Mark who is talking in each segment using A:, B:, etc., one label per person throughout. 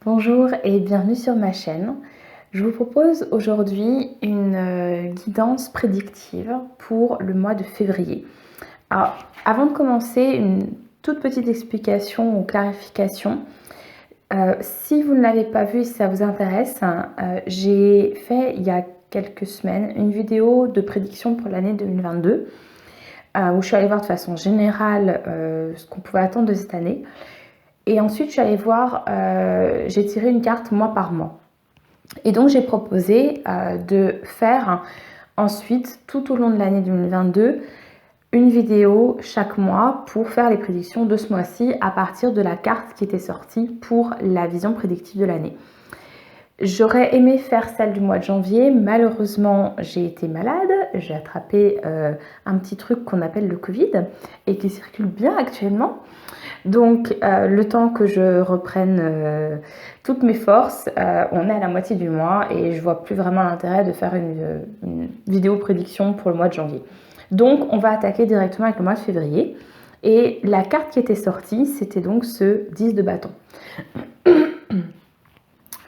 A: Bonjour et bienvenue sur ma chaîne. Je vous propose aujourd'hui une guidance prédictive pour le mois de février. Alors, avant de commencer, une toute petite explication ou clarification. Si vous ne l'avez pas vu et si ça vous intéresse, j'ai fait il y a quelques semaines une vidéo de prédiction pour l'année 2022 où je suis allée voir de façon générale ce qu'on pouvait attendre de cette année. Et ensuite, je suis allée voir, j'ai tiré une carte mois par mois. Et donc, j'ai proposé de faire ensuite, tout au long de l'année 2022, une vidéo chaque mois pour faire les prédictions de ce mois-ci à partir de la carte qui était sortie pour la vision prédictive de l'année. J'aurais aimé faire celle du mois de janvier. Malheureusement, j'ai été malade. J'ai attrapé un petit truc qu'on appelle le Covid et qui circule bien actuellement. Donc, le temps que je reprenne toutes mes forces, on est à la moitié du mois et je vois plus vraiment l'intérêt de faire une vidéo prédiction pour le mois de janvier. Donc, on va attaquer directement avec le mois de février. Et la carte qui était sortie, c'était donc ce 10 de bâton.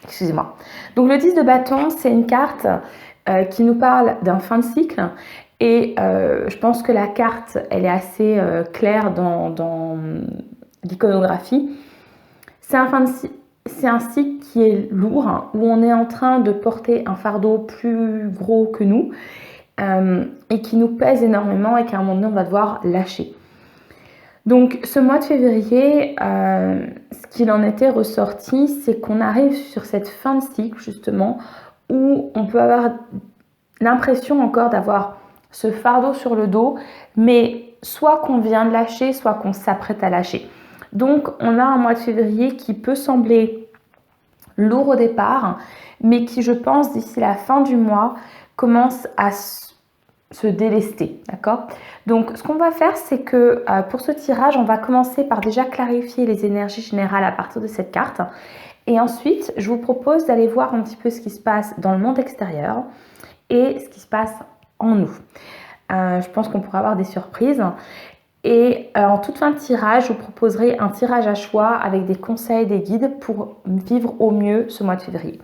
A: Excusez-moi. Donc, le 10 de bâton, c'est une carte qui nous parle d'un fin de cycle. Et je pense que la carte, elle est assez claire dans l'iconographie. C'est un cycle qui est lourd, où on est en train de porter un fardeau plus gros que nous et qui nous pèse énormément et qu'à un moment donné, on va devoir lâcher. Donc ce mois de février, ce qu'il en était ressorti, c'est qu'on arrive sur cette fin de cycle justement où on peut avoir l'impression encore d'avoir ce fardeau sur le dos, mais soit qu'on vient de lâcher, soit qu'on s'apprête à lâcher. Donc on a un mois de février qui peut sembler lourd au départ, mais qui, je pense, d'ici la fin du mois, commence à se délester, d'accord? Donc ce qu'on va faire, c'est que pour ce tirage, on va commencer par déjà clarifier les énergies générales à partir de cette carte. Et ensuite, je vous propose d'aller voir un petit peu ce qui se passe dans le monde extérieur et ce qui se passe en nous. Je pense qu'on pourra avoir des surprises. Et en toute fin de tirage, je vous proposerai un tirage à choix avec des conseils, des guides pour vivre au mieux ce mois de février.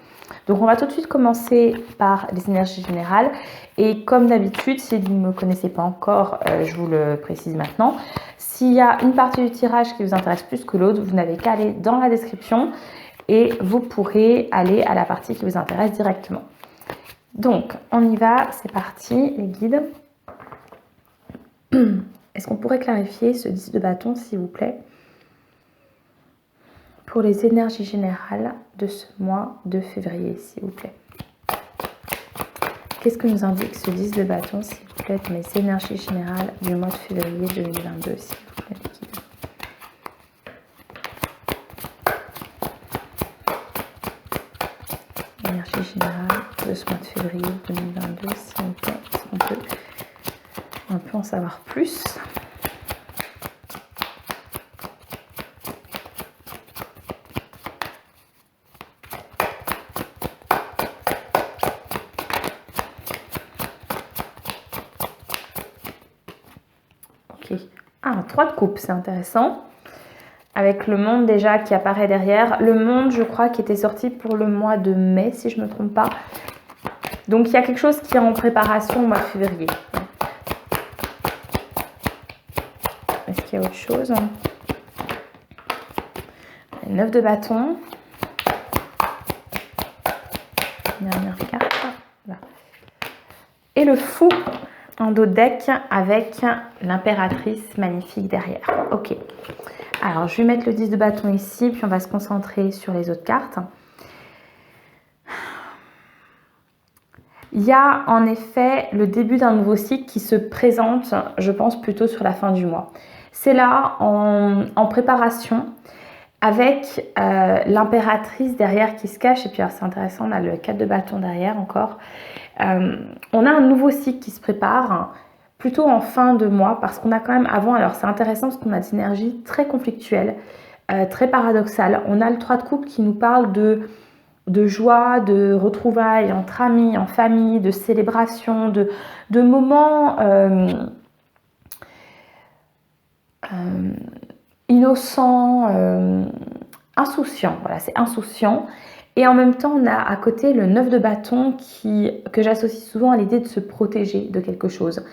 A: Donc on va tout de suite commencer par les énergies générales. Et comme d'habitude, si vous ne me connaissez pas encore, je vous le précise maintenant. S'il y a une partie du tirage qui vous intéresse plus que l'autre, vous n'avez qu'à aller dans la description et vous pourrez aller à la partie qui vous intéresse directement. Donc on y va, c'est parti, les guides. Est-ce qu'on pourrait clarifier ce 10 de bâton, s'il vous plaît, pour les énergies générales de ce mois de février, s'il vous plaît? Qu'est-ce que nous indique ce 10 de bâton, s'il vous plaît, pour les énergies générales du mois de février 2022, s'il vous plaît, les guides? Énergie générale de ce mois de février 2022, s'il vous plaît. Est-ce qu'on peut un peu en savoir plus? Ok. Ah, 3 de coupe, c'est intéressant. Avec le monde déjà qui apparaît derrière. Le monde, je crois, qui était sorti pour le mois de mai, si je ne me trompe pas. Donc, il y a quelque chose qui est en préparation au mois de février. Est-ce qu'il y a autre chose? 9 de bâton. Dernière carte. Voilà. Et le fou en dos de deck avec l'impératrice magnifique derrière. Ok. Alors, je vais mettre le 10 de bâton ici, puis on va se concentrer sur les autres cartes. Il y a en effet le début d'un nouveau cycle qui se présente, je pense, plutôt sur la fin du mois. C'est là, en préparation, avec l'impératrice derrière qui se cache. Et puis, c'est intéressant, on a le 4 de bâton derrière encore. On a un nouveau cycle qui se prépare, plutôt en fin de mois, parce qu'on a quand même avant, alors c'est intéressant parce qu'on a des énergies très conflictuelles, très paradoxales. On a le 3 de coupe qui nous parle de joie, de retrouvailles entre amis, en famille, de célébration, de moments innocents, insouciant. Voilà, c'est insouciant. Et en même temps, on a à côté le 9 de bâton que j'associe souvent à l'idée de se protéger de quelque chose.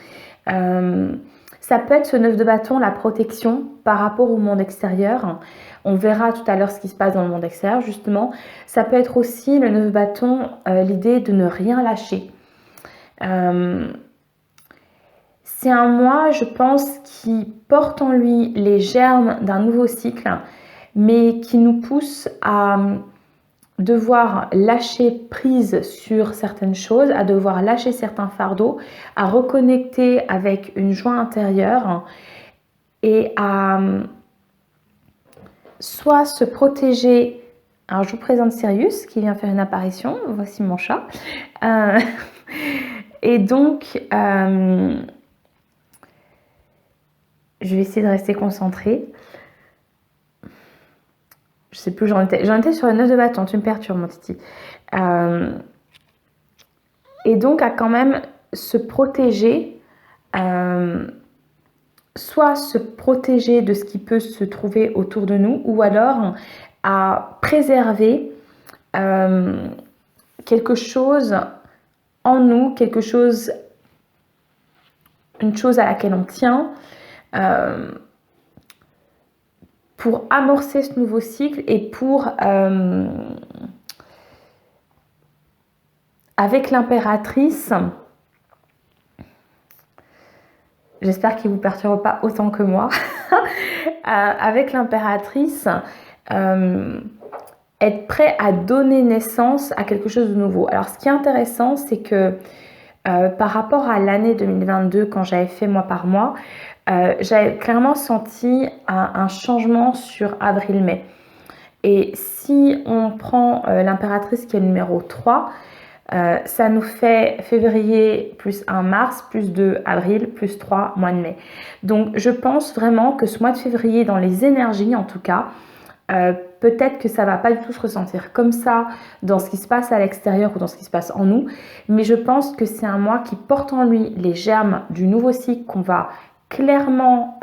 A: Ça peut être ce 9 de bâton, la protection par rapport au monde extérieur. On verra tout à l'heure ce qui se passe dans le monde extérieur, justement. Ça peut être aussi le 9 de bâton, l'idée de ne rien lâcher. C'est un mois, je pense, qui porte en lui les germes d'un nouveau cycle, mais qui nous pousse à devoir lâcher prise sur certaines choses, à devoir lâcher certains fardeaux, à reconnecter avec une joie intérieure et à soit se protéger. Alors je vous présente Sirius qui vient faire une apparition, voici mon chat. Et donc je vais essayer de rester concentrée. Je sais plus où j'en étais. J'en étais sur le 9 de bâton, tu me perturbes mon titi. Et donc à quand même se protéger, soit se protéger de ce qui peut se trouver autour de nous, ou alors à préserver quelque chose en nous, quelque chose, une chose à laquelle on tient, pour amorcer ce nouveau cycle et pour, avec l'impératrice, j'espère qu'il ne vous perturbe pas autant que moi, avec l'impératrice, être prêt à donner naissance à quelque chose de nouveau. Alors ce qui est intéressant, c'est que par rapport à l'année 2022, quand j'avais fait mois par mois, j'avais clairement senti un changement sur avril-mai. Et si on prend l'impératrice qui est le numéro 3, ça nous fait février plus 1 mars, plus 2 avril, plus 3 mois de mai. Donc je pense vraiment que ce mois de février, dans les énergies en tout cas, peut-être que ça ne va pas du tout se ressentir comme ça dans ce qui se passe à l'extérieur ou dans ce qui se passe en nous, mais je pense que c'est un mois qui porte en lui les germes du nouveau cycle qu'on va clairement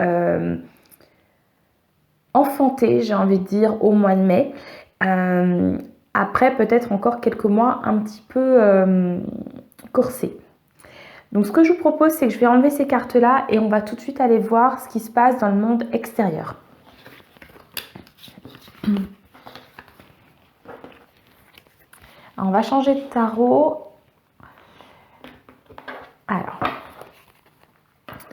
A: enfanter, j'ai envie de dire, au mois de mai. Après, peut-être encore quelques mois un petit peu corsés. Donc, ce que je vous propose, c'est que je vais enlever ces cartes-là et on va tout de suite aller voir ce qui se passe dans le monde extérieur. Alors, on va changer de tarot. Alors,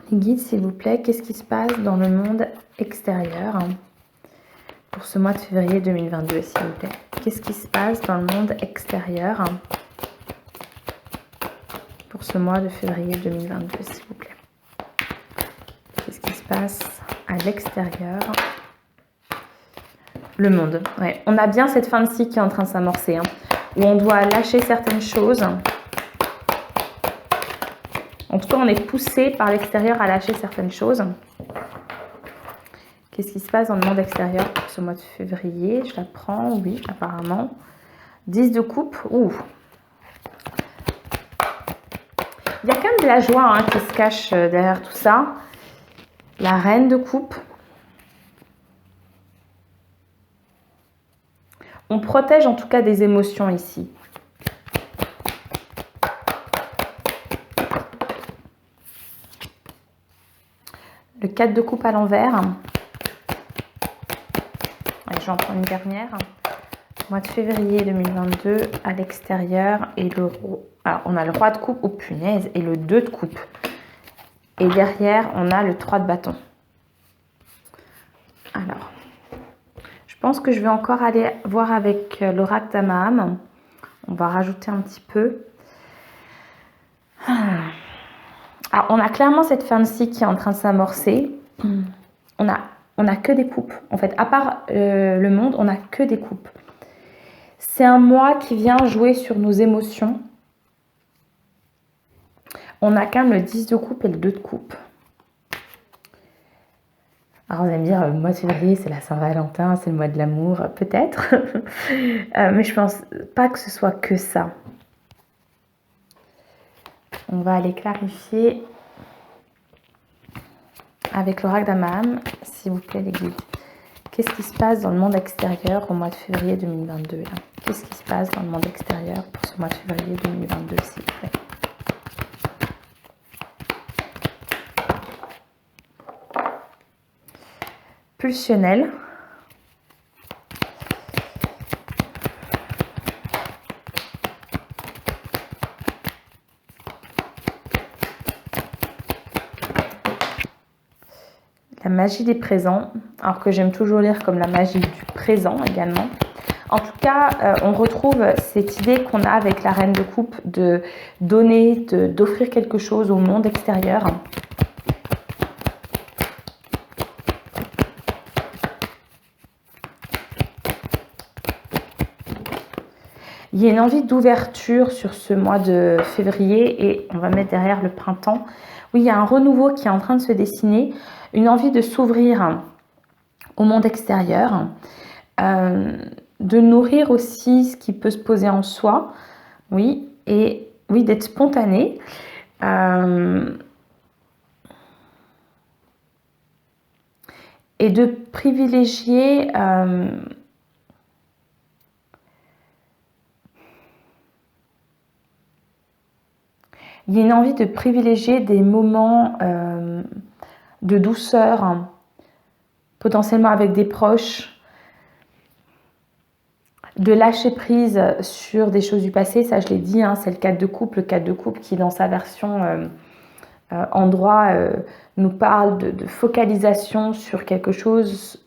A: les guides, s'il vous plaît, qu'est-ce qui se passe dans le monde extérieur pour ce mois de février 2022, s'il vous plaît? Qu'est-ce qui se passe dans le monde extérieur pour ce mois de février 2022, s'il vous plaît? Qu'est-ce qui se passe à l'extérieur? Le monde. Ouais. On a bien cette fin de cycle qui est en train de s'amorcer, où on doit lâcher certaines choses. En tout cas, on est poussé par l'extérieur à lâcher certaines choses. Qu'est-ce qui se passe dans le monde extérieur pour ce mois de février? Je la prends, oui, apparemment. 10 de coupe. Ouh. Il y a quand même de la joie qui se cache derrière tout ça. La reine de coupe. On protège en tout cas des émotions ici. Le 4 de coupe à l'envers. Je vais en prendre une dernière. Mois de février 2022 à l'extérieur. Et le roi. Alors, on a le roi de coupe. Oh punaise. Et le 2 de coupe. Et derrière, on a le 3 de bâton. Alors, je pense que je vais encore aller voir avec l'oracle d'Amaham. On va rajouter un petit peu. Alors, on a clairement cette fin de cycle qui est en train de s'amorcer. On a que des coupes. En fait, à part le monde, on n'a que des coupes. C'est un mois qui vient jouer sur nos émotions. On a quand même le 10 de coupe et le 2 de coupe. Alors vous allez me dire, le mois de février, c'est la Saint-Valentin, c'est le mois de l'amour, peut-être. Mais je pense pas que ce soit que ça. On va aller clarifier avec l'oracle d'Amaham, s'il vous plaît les guides. Qu'est-ce qui se passe dans le monde extérieur au mois de février 2022 là? Qu'est-ce qui se passe dans le monde extérieur pour ce mois de février 2022, s'il vous plaît? Pulsionnel. La magie des présents, alors que j'aime toujours lire comme la magie du présent également. En tout cas, on retrouve cette idée qu'on a avec la reine de coupe de donner, d'offrir quelque chose au monde extérieur. Il y a une envie d'ouverture sur ce mois de février et on va mettre derrière le printemps. Oui, il y a un renouveau qui est en train de se dessiner, une envie de s'ouvrir au monde extérieur, de nourrir aussi ce qui peut se poser en soi, oui, et oui, d'être spontané. Et de privilégier il y a une envie de privilégier des moments de douceur, potentiellement avec des proches, de lâcher prise sur des choses du passé. Ça, je l'ai dit, hein, c'est le 4 de coupe. Le 4 de coupe qui, dans sa version endroit, nous parle de focalisation sur quelque chose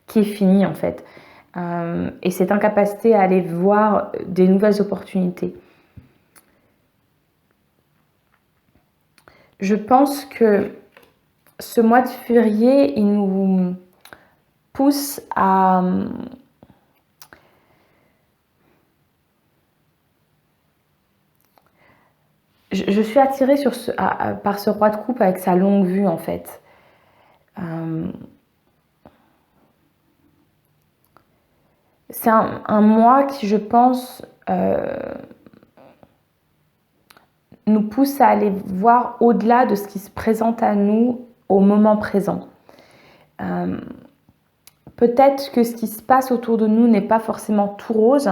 A: qui est fini, en fait. Et cette incapacité à aller voir des nouvelles opportunités. Je pense que ce mois de février, il nous pousse à je suis attirée par ce roi de coupe avec sa longue vue, en fait. C'est un mois qui, je pense, nous pousse à aller voir au-delà de ce qui se présente à nous au moment présent. Peut-être que ce qui se passe autour de nous n'est pas forcément tout rose,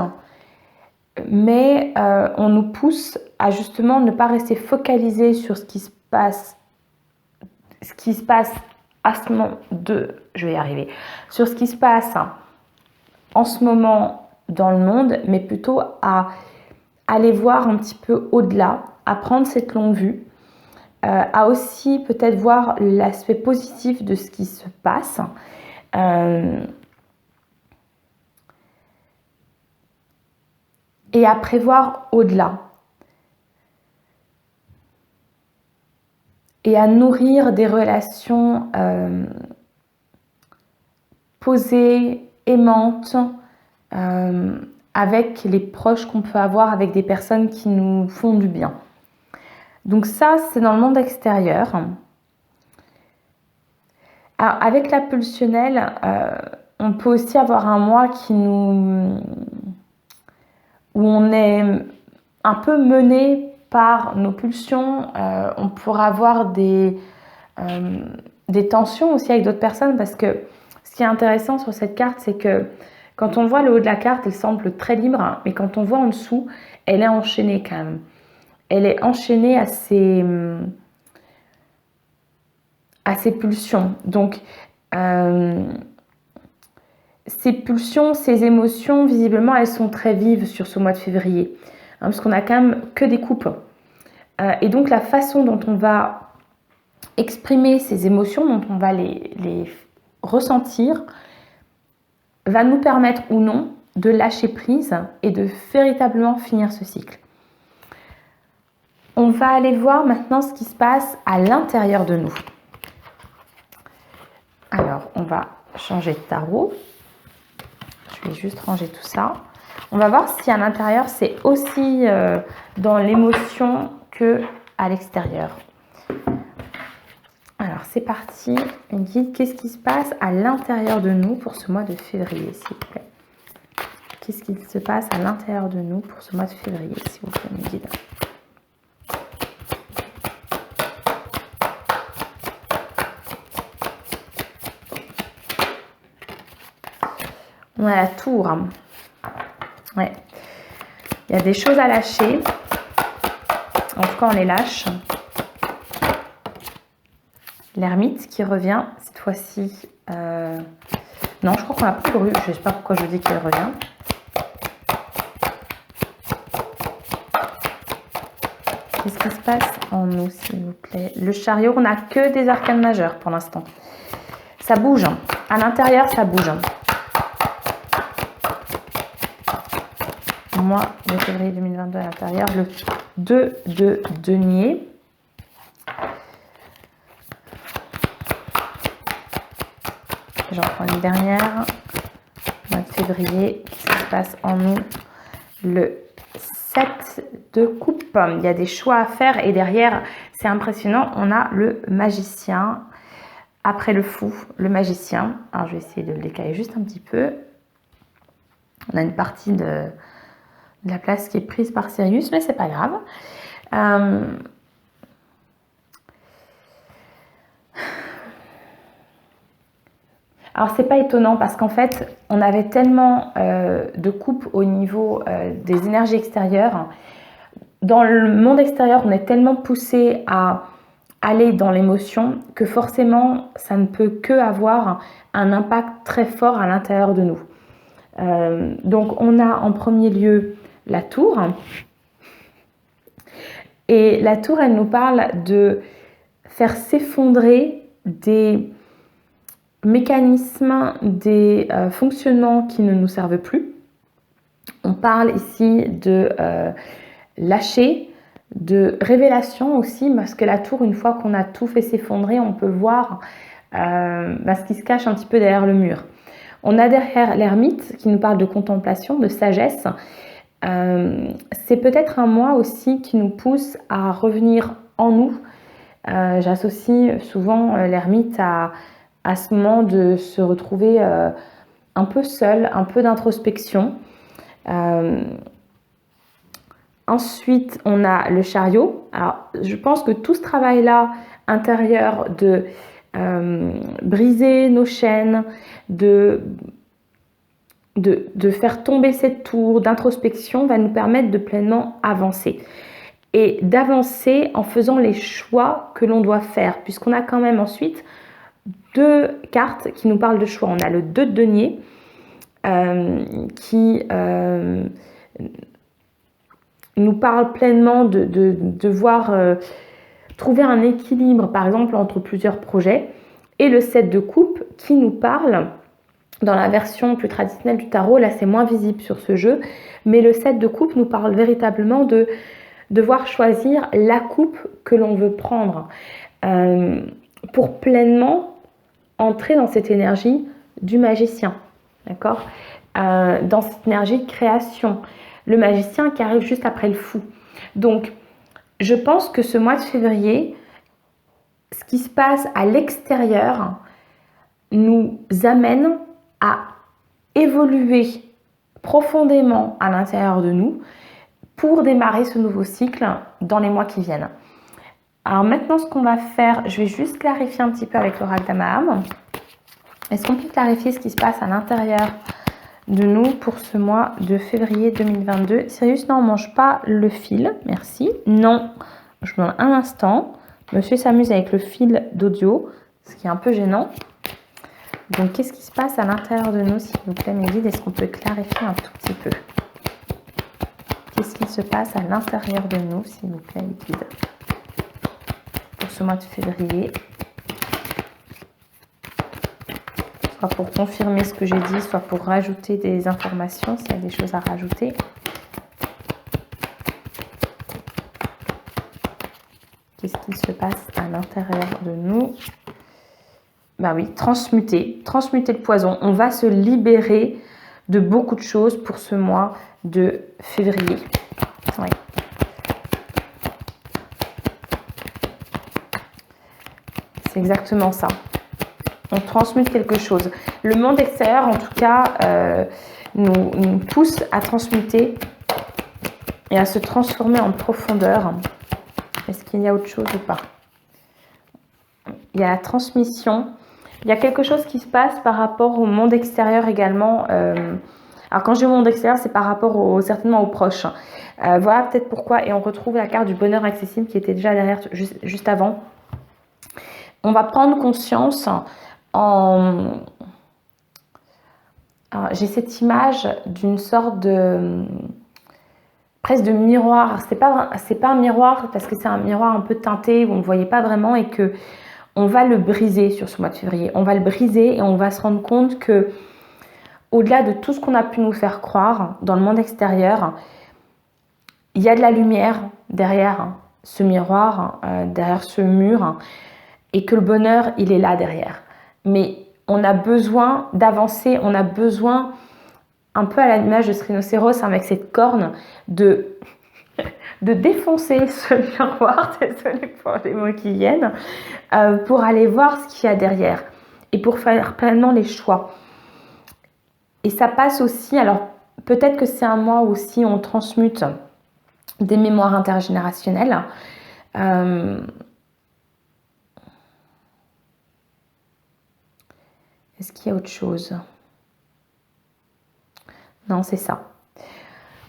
A: mais on nous pousse à justement ne pas rester focalisé sur ce qui se passe à ce moment sur ce qui se passe en ce moment dans le monde, mais plutôt à aller voir un petit peu au-delà, à prendre cette longue vue, à aussi peut-être voir l'aspect positif de ce qui se passe. Et à prévoir au-delà. Et à nourrir des relations posées, aimantes, avec les proches qu'on peut avoir, avec des personnes qui nous font du bien. Donc ça, c'est dans le monde extérieur. Alors, avec la pulsionnelle, on peut aussi avoir un mois où on est un peu mené par nos pulsions. On pourra avoir des tensions aussi avec d'autres personnes, parce que ce qui est intéressant sur cette carte, c'est que quand on voit le haut de la carte, elle semble très libre, mais quand on voit en dessous, elle est enchaînée quand même. Elle est enchaînée à ses pulsions. Donc, ces pulsions, ces émotions, visiblement, elles sont très vives sur ce mois de février, hein, parce qu'on a quand même que des coupes. Et donc, la façon dont on va exprimer ces émotions, dont on va les ressentir, va nous permettre ou non de lâcher prise et de véritablement finir ce cycle. On va aller voir maintenant ce qui se passe à l'intérieur de nous. Alors, on va changer de tarot. Je vais juste ranger tout ça. On va voir si à l'intérieur, c'est aussi dans l'émotion que à l'extérieur. Alors, c'est parti. Une guide, qu'est-ce qui se passe à l'intérieur de nous pour ce mois de février, s'il vous plaît? Qu'est-ce qui se passe à l'intérieur de nous pour ce mois de février, s'il vous plaît, une guide? On a la tour. Ouais. Il y a des choses à lâcher. En tout cas, on les lâche. L'ermite qui revient. Cette fois-ci... Non, je crois qu'on l'a pas encore eu. Je ne sais pas pourquoi je dis qu'il revient. Qu'est-ce qui se passe en nous, s'il vous plaît? Le chariot, on n'a que des arcanes majeures pour l'instant. Ça bouge. À l'intérieur, ça bouge. Mois de février 2022 à l'intérieur. Le 2 de denier. J'en prends une dernière. Mois de février. Qu'est-ce qui se passe en nous? Le 7 de coupe. Il y a des choix à faire et derrière, c'est impressionnant, on a le magicien. Après le fou, le magicien. Alors, je vais essayer de le décaler juste un petit peu. On a une partie de la place qui est prise par Sirius, mais c'est pas grave. Alors, c'est pas étonnant parce qu'en fait, on avait tellement de coupes au niveau des énergies extérieures. Dans le monde extérieur, on est tellement poussé à aller dans l'émotion que forcément, ça ne peut que avoir un impact très fort à l'intérieur de nous. Donc, on a en premier lieu la tour. Et la tour, elle nous parle de faire s'effondrer des mécanismes, des fonctionnements qui ne nous servent plus. On parle ici de lâcher, de révélation aussi, parce que la tour, une fois qu'on a tout fait s'effondrer, on peut voir ce qui se cache un petit peu derrière le mur. On a derrière l'ermite qui nous parle de contemplation, de sagesse. C'est peut-être un mois aussi qui nous pousse à revenir en nous. J'associe souvent l'ermite à ce moment de se retrouver un peu seul, un peu d'introspection. Ensuite, on a le chariot. Alors, je pense que tout ce travail-là intérieur de briser nos chaînes, de faire tomber cette tour d'introspection va nous permettre de pleinement avancer. Et d'avancer en faisant les choix que l'on doit faire, puisqu'on a quand même ensuite deux cartes qui nous parlent de choix. On a le 2 de denier qui nous parle pleinement de devoir trouver un équilibre, par exemple, entre plusieurs projets. Et le 7 de coupe qui nous parle, dans la version plus traditionnelle du tarot, là c'est moins visible sur ce jeu, mais le 7 de coupe nous parle véritablement de devoir choisir la coupe que l'on veut prendre pour pleinement entrer dans cette énergie du magicien, d'accord, dans cette énergie de création. Le magicien qui arrive juste après le fou. Donc, je pense que ce mois de février, ce qui se passe à l'extérieur nous amène à évoluer profondément à l'intérieur de nous pour démarrer ce nouveau cycle dans les mois qui viennent. Alors maintenant, ce qu'on va faire, je vais juste clarifier un petit peu avec l'oracle d'Amaham. Est-ce qu'on peut clarifier ce qui se passe à l'intérieur de nous pour ce mois de février 2022? Sirius, non, on ne mange pas le fil, merci. Non, je me donne un instant. Monsieur s'amuse avec le fil d'audio, ce qui est un peu gênant. Donc, qu'est-ce qui se passe à l'intérieur de nous, s'il vous plaît, mes guides? Est-ce qu'on peut clarifier un tout petit peu? Qu'est-ce qui se passe à l'intérieur de nous, s'il vous plaît, mes guides, pour ce mois de février? Soit pour confirmer ce que j'ai dit, soit pour rajouter des informations, s'il y a des choses à rajouter. Qu'est-ce qui se passe à l'intérieur de nous? Ben oui, transmuter le poison. On va se libérer de beaucoup de choses pour ce mois de février. Oui. C'est exactement ça. On transmute quelque chose. Le monde extérieur, en tout cas, nous pousse à transmuter et à se transformer en profondeur. Est-ce qu'il y a autre chose ou pas? Il y a la transmission. Il y a quelque chose qui se passe par rapport au monde extérieur également. Alors quand je dis au monde extérieur, c'est par rapport certainement aux proches. Voilà peut-être pourquoi. Et on retrouve la carte du bonheur accessible qui était déjà derrière juste avant. On va prendre conscience j'ai cette image d'une sorte de presque de miroir. C'est pas un miroir parce que c'est un miroir un peu teinté où on ne voyait pas vraiment et que on va le briser sur ce mois de février. On va le briser et on va se rendre compte que au-delà de tout ce qu'on a pu nous faire croire dans le monde extérieur, il y a de la lumière derrière ce miroir, derrière ce mur, et que le bonheur, il est là derrière. Mais on a besoin d'avancer, on a besoin, un peu à l'image de ce rhinocéros avec cette corne, de défoncer ce miroir, désolé pour les mots qui viennent, pour aller voir ce qu'il y a derrière et pour faire pleinement les choix. Et ça passe aussi, alors peut-être que c'est un mois où aussi on transmute des mémoires intergénérationnelles. Est-ce qu'il y a autre chose? Non, c'est ça.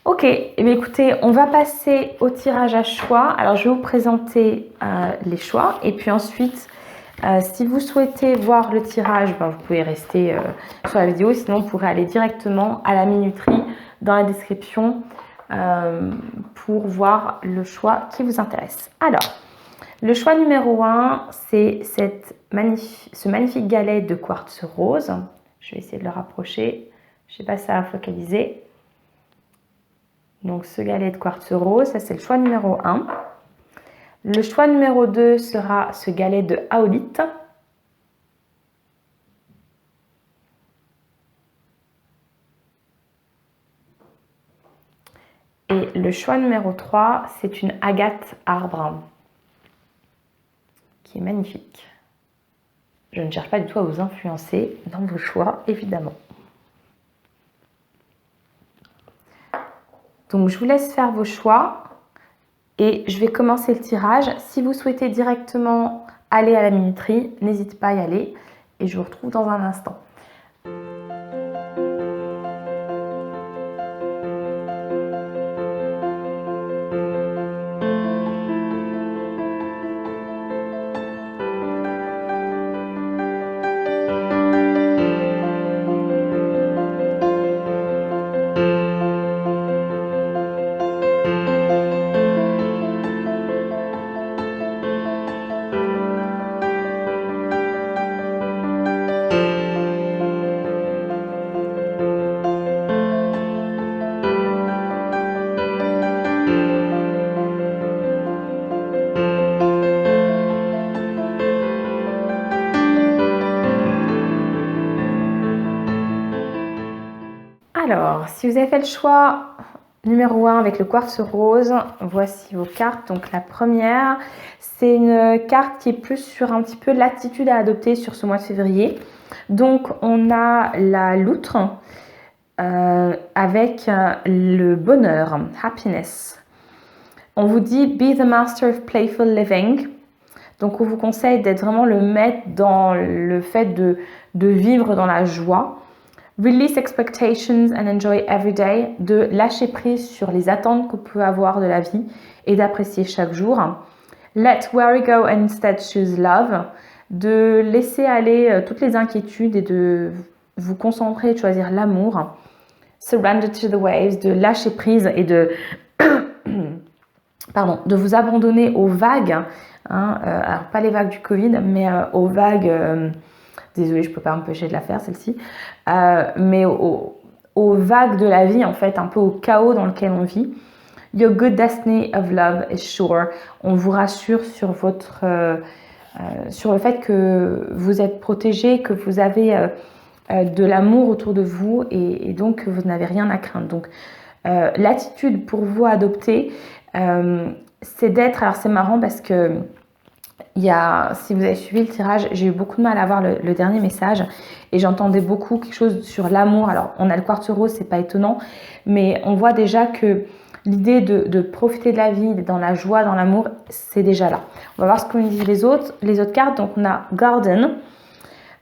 A: Ok, eh bien, écoutez, on va passer au tirage à choix. Alors, je vais vous présenter les choix. Et puis ensuite, si vous souhaitez voir le tirage, vous pouvez rester sur la vidéo. Sinon, vous pourrez aller directement à la minuterie dans la description pour voir le choix qui vous intéresse. Alors, le choix numéro 1, c'est ce magnifique galet de quartz rose. Je vais essayer de le rapprocher. Je ne sais pas si ça va focaliser. Donc, ce galet de quartz rose, ça c'est le choix numéro 1. Le choix numéro 2 sera ce galet de aolite. Et le choix numéro 3, c'est une agate arbre qui est magnifique. Je ne cherche pas du tout à vous influencer dans vos choix, évidemment. Donc, je vous laisse faire vos choix et je vais commencer le tirage. Si vous souhaitez directement aller à la minuterie, n'hésitez pas à y aller et je vous retrouve dans un instant. Alors, si vous avez fait le choix numéro 1 avec le quartz rose, voici vos cartes. Donc la première, c'est une carte qui est plus sur un petit peu l'attitude à adopter sur ce mois de février. Donc on a la loutre avec le bonheur, happiness. On vous dit « Be the master of playful living ». Donc on vous conseille d'être vraiment le maître dans le fait de vivre dans la joie. Release expectations and enjoy every day, de lâcher prise sur les attentes que vous pouvez avoir de la vie et d'apprécier chaque jour. Let worry go and instead choose love, de laisser aller toutes les inquiétudes et de vous concentrer et de choisir l'amour. Surrender to the waves, de lâcher prise et de vous abandonner aux vagues, alors pas les vagues du Covid, mais aux vagues... Désolée, je ne peux pas m'empêcher de la faire, celle-ci. Mais aux vagues de la vie, en fait, un peu au chaos dans lequel on vit. Your good destiny of love is sure. On vous rassure sur sur le fait que vous êtes protégé, que vous avez de l'amour autour de vous et donc que vous n'avez rien à craindre. Donc, l'attitude pour vous à adopter, c'est d'être... Alors, c'est marrant parce que si vous avez suivi le tirage, j'ai eu beaucoup de mal à voir le dernier message et j'entendais beaucoup quelque chose sur l'amour. Alors, on a le quartz rose, c'est pas étonnant, mais on voit déjà que l'idée de profiter de la vie, dans la joie, dans l'amour, c'est déjà là. On va voir ce que nous disent les autres cartes. Donc, on a Garden,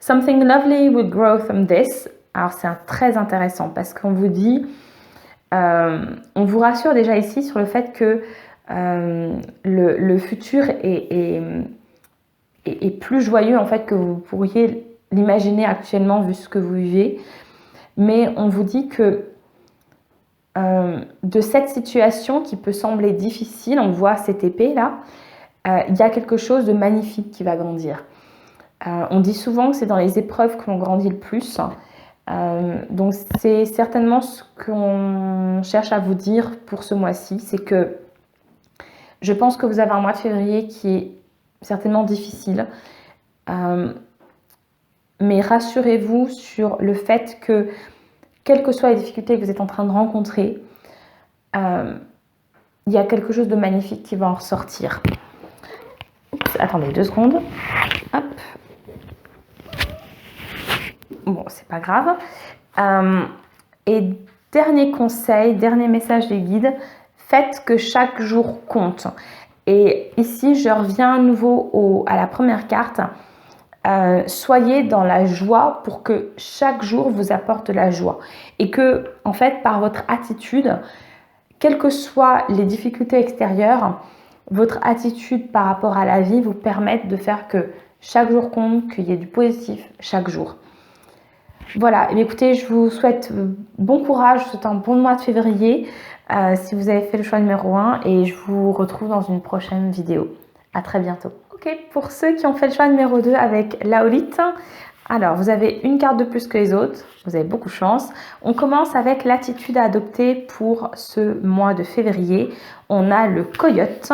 A: Something lovely will grow from this. Alors c'est très intéressant parce qu'on vous dit, on vous rassure déjà ici sur le fait que le futur est plus joyeux en fait que vous pourriez l'imaginer actuellement vu ce que vous vivez. Mais on vous dit que de cette situation qui peut sembler difficile, on voit cette épée là, il y a quelque chose de magnifique qui va grandir. On dit souvent que c'est dans les épreuves que l'on grandit le plus. Donc c'est certainement ce qu'on cherche à vous dire pour ce mois-ci, c'est que je pense que vous avez un mois de février qui est certainement difficile, mais rassurez-vous sur le fait que quelles que soient les difficultés que vous êtes en train de rencontrer, il y a quelque chose de magnifique qui va en ressortir. Oups, attendez 2 secondes. Hop. Bon, c'est pas grave. Et dernier conseil, dernier message des guides, faites que chaque jour compte. Et ici, je reviens à nouveau à la première carte. Soyez dans la joie pour que chaque jour vous apporte de la joie. Et que, en fait, par votre attitude, quelles que soient les difficultés extérieures, votre attitude par rapport à la vie vous permette de faire que chaque jour compte, qu'il y ait du positif chaque jour. Voilà, et écoutez, je vous souhaite bon courage, je vous souhaite un bon mois de février si vous avez fait le choix numéro 1 et je vous retrouve dans une prochaine vidéo. À très bientôt. Ok, pour ceux qui ont fait le choix numéro 2 avec l'aolite, alors vous avez une carte de plus que les autres, vous avez beaucoup de chance. On commence avec l'attitude à adopter pour ce mois de février. On a le coyote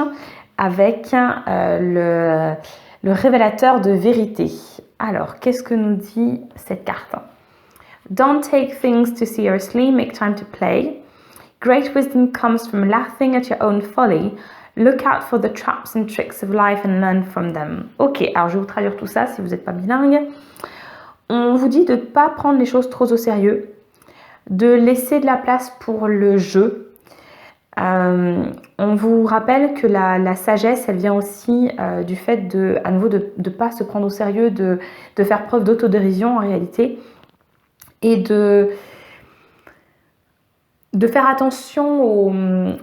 A: avec le révélateur de vérité. Alors, qu'est-ce que nous dit cette carte? Don't take things too seriously, make time to play. Great wisdom comes from laughing at your own folly. Look out for the traps and tricks of life and learn from them. Ok, alors je vais vous traduire tout ça si vous n'êtes pas bilingue. On vous dit de ne pas prendre les choses trop au sérieux, de laisser de la place pour le jeu. On vous rappelle que la sagesse, elle vient aussi du fait à nouveau de ne pas se prendre au sérieux, de faire preuve d'autodérision en réalité, et de faire attention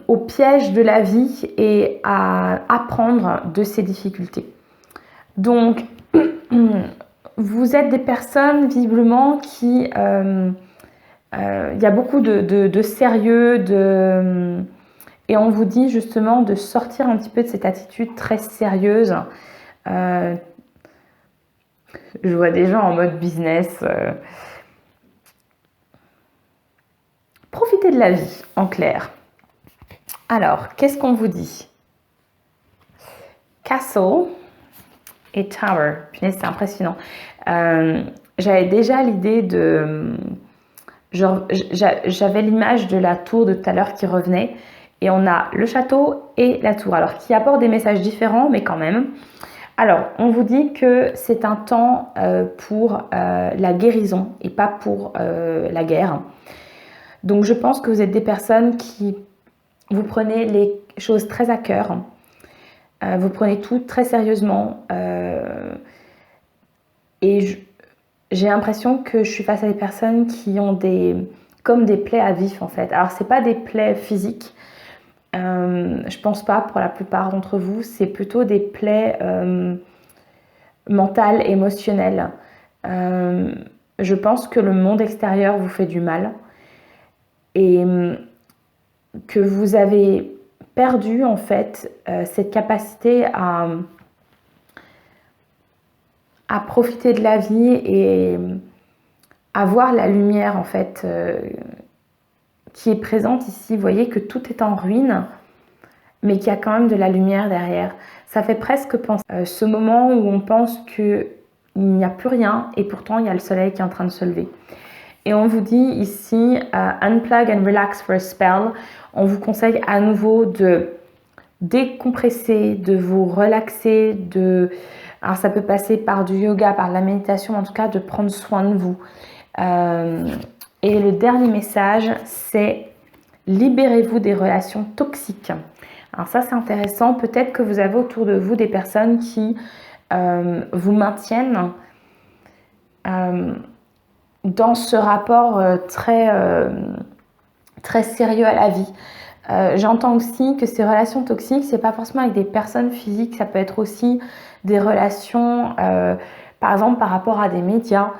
A: aux pièges de la vie et à apprendre de ces difficultés. Donc, vous êtes des personnes visiblement qui... il y a beaucoup de sérieux, et on vous dit justement de sortir un petit peu de cette attitude très sérieuse. Je vois des gens en mode business. Profitez de la vie, en clair. Alors, qu'est-ce qu'on vous dit? Castle et Tower. Punaise, c'est impressionnant. J'avais déjà l'idée de... J'avais l'image de la tour de tout à l'heure qui revenait. Et on a le château et la tour. Alors, qui apportent des messages différents, mais quand même. Alors, on vous dit que c'est un temps pour la guérison et pas pour la guerre. Donc, je pense que vous êtes des personnes qui vous prenez les choses très à cœur. Vous prenez tout très sérieusement. Et j'ai l'impression que je suis face à des personnes qui ont comme des plaies à vif, en fait. Alors, ce n'est pas des plaies physiques. Je pense pas pour la plupart d'entre vous. C'est plutôt des plaies mentales, émotionnelles. Je pense que le monde extérieur vous fait du mal. Et que vous avez perdu en fait cette capacité à profiter de la vie et à voir la lumière en fait qui est présente ici. Vous voyez que tout est en ruine, mais qu'il y a quand même de la lumière derrière. Ça fait presque penser ce moment où on pense qu'il n'y a plus rien et pourtant il y a le soleil qui est en train de se lever. Et on vous dit ici, unplug and relax for a spell. On vous conseille à nouveau de décompresser, de vous relaxer, alors ça peut passer par du yoga, par de la méditation, en tout cas de prendre soin de vous. Et le dernier message, c'est libérez-vous des relations toxiques. Alors ça, c'est intéressant. Peut-être que vous avez autour de vous des personnes qui vous maintiennent dans ce rapport très sérieux à la vie. J'entends aussi que ces relations toxiques, c'est pas forcément avec des personnes physiques, ça peut être aussi des relations, par exemple par rapport à des médias.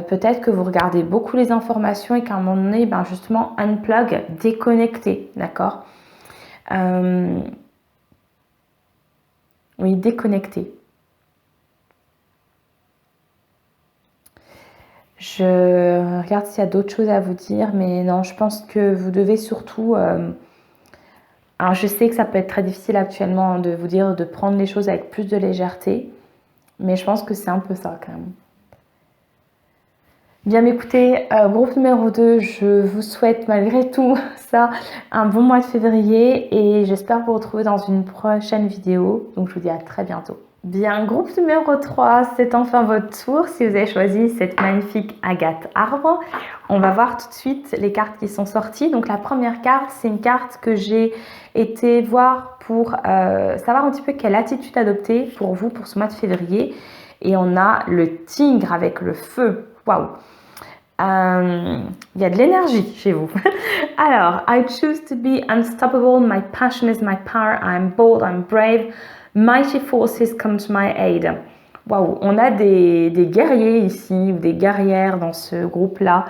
A: Peut-être que vous regardez beaucoup les informations et qu'à un moment donné, ben justement, unplug, déconnecté, d'accord? Oui, déconnecté. Je regarde s'il y a d'autres choses à vous dire, mais non, je pense que vous devez surtout... alors je sais que ça peut être très difficile actuellement de vous dire de prendre les choses avec plus de légèreté, mais je pense que c'est un peu ça quand même. Bien écoutez, groupe numéro 2, je vous souhaite malgré tout ça un bon mois de février et j'espère vous retrouver dans une prochaine vidéo. Donc je vous dis à très bientôt. Bien, groupe numéro 3, c'est enfin votre tour si vous avez choisi cette magnifique agate arbre. On va voir tout de suite les cartes qui sont sorties. Donc la première carte, c'est une carte que j'ai été voir pour savoir un petit peu quelle attitude adopter pour vous pour ce mois de février. Et on a le tigre avec le feu. Waouh! Il y a de l'énergie chez vous. Alors, I choose to be unstoppable. My passion is my power. I'm bold. I'm brave. Mighty forces come to my aid. Waouh, on a des guerriers ici ou des guerrières dans ce groupe-là,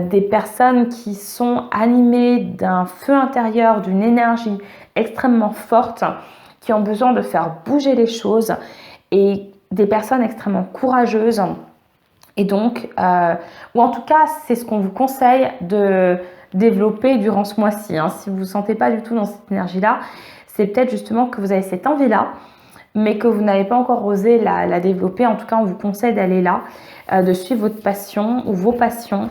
A: des personnes qui sont animées d'un feu intérieur, d'une énergie extrêmement forte, qui ont besoin de faire bouger les choses et des personnes extrêmement courageuses. Et donc, ou en tout cas, c'est ce qu'on vous conseille de développer durant ce mois-ci. Hein. Si vous ne vous sentez pas du tout dans cette énergie-là, c'est peut-être justement que vous avez cette envie-là, mais que vous n'avez pas encore osé la développer. En tout cas, on vous conseille d'aller là, de suivre votre passion ou vos passions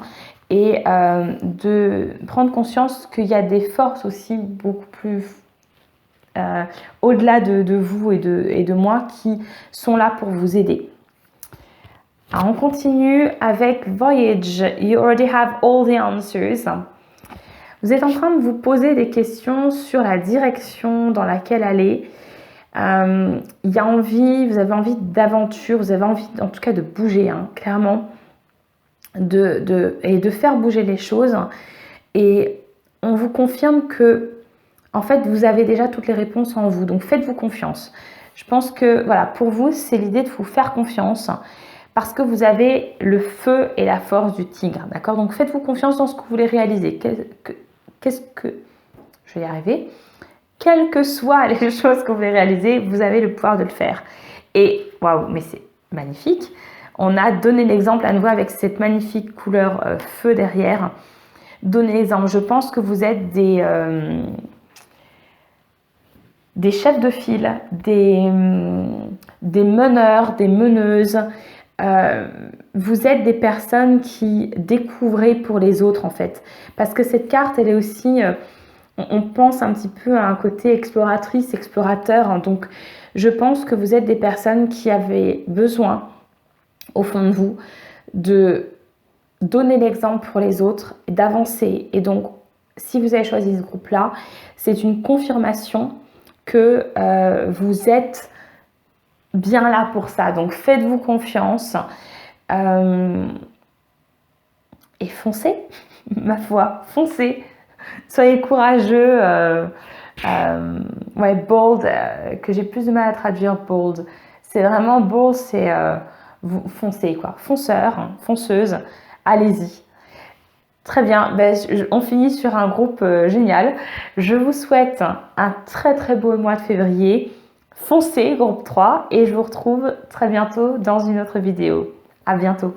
A: et de prendre conscience qu'il y a des forces aussi beaucoup plus au-delà de vous et de moi qui sont là pour vous aider. Alors, on continue avec Voyage. You already have all the answers. Vous êtes en train de vous poser des questions sur la direction dans laquelle aller. Il y a envie, vous avez envie d'aventure, vous avez envie en tout cas de bouger, hein, clairement, et de faire bouger les choses. Et on vous confirme que, en fait, vous avez déjà toutes les réponses en vous. Donc, faites-vous confiance. Je pense que, voilà, pour vous, c'est l'idée de vous faire confiance. Parce que vous avez le feu et la force du tigre, d'accord? Donc faites-vous confiance dans ce que vous voulez réaliser. Je vais y arriver. Quelles que soient les choses que vous voulez réaliser, vous avez le pouvoir de le faire. Et waouh, mais c'est magnifique. On a donné l'exemple à nouveau avec cette magnifique couleur feu derrière. Donner l'exemple. Je pense que vous êtes des chefs de file, des meneurs, des meneuses. Vous êtes des personnes qui découvrez pour les autres en fait. Parce que cette carte, elle est aussi, on pense un petit peu à un côté exploratrice, explorateur. Hein. Donc, je pense que vous êtes des personnes qui avaient besoin, au fond de vous, de donner l'exemple pour les autres, d'avancer. Et donc, si vous avez choisi ce groupe-là, c'est une confirmation que vous êtes bien là pour ça. Donc faites-vous confiance et foncez, ma foi, foncez. Soyez courageux. Ouais, bold, que j'ai plus de mal à traduire bold. C'est vraiment bold, c'est vous foncez quoi. Fonceur, fonceuse, allez-y. Très bien, ben, on finit sur un groupe génial. Je vous souhaite un très très beau mois de février. Foncez, groupe 3, et je vous retrouve très bientôt dans une autre vidéo. À bientôt.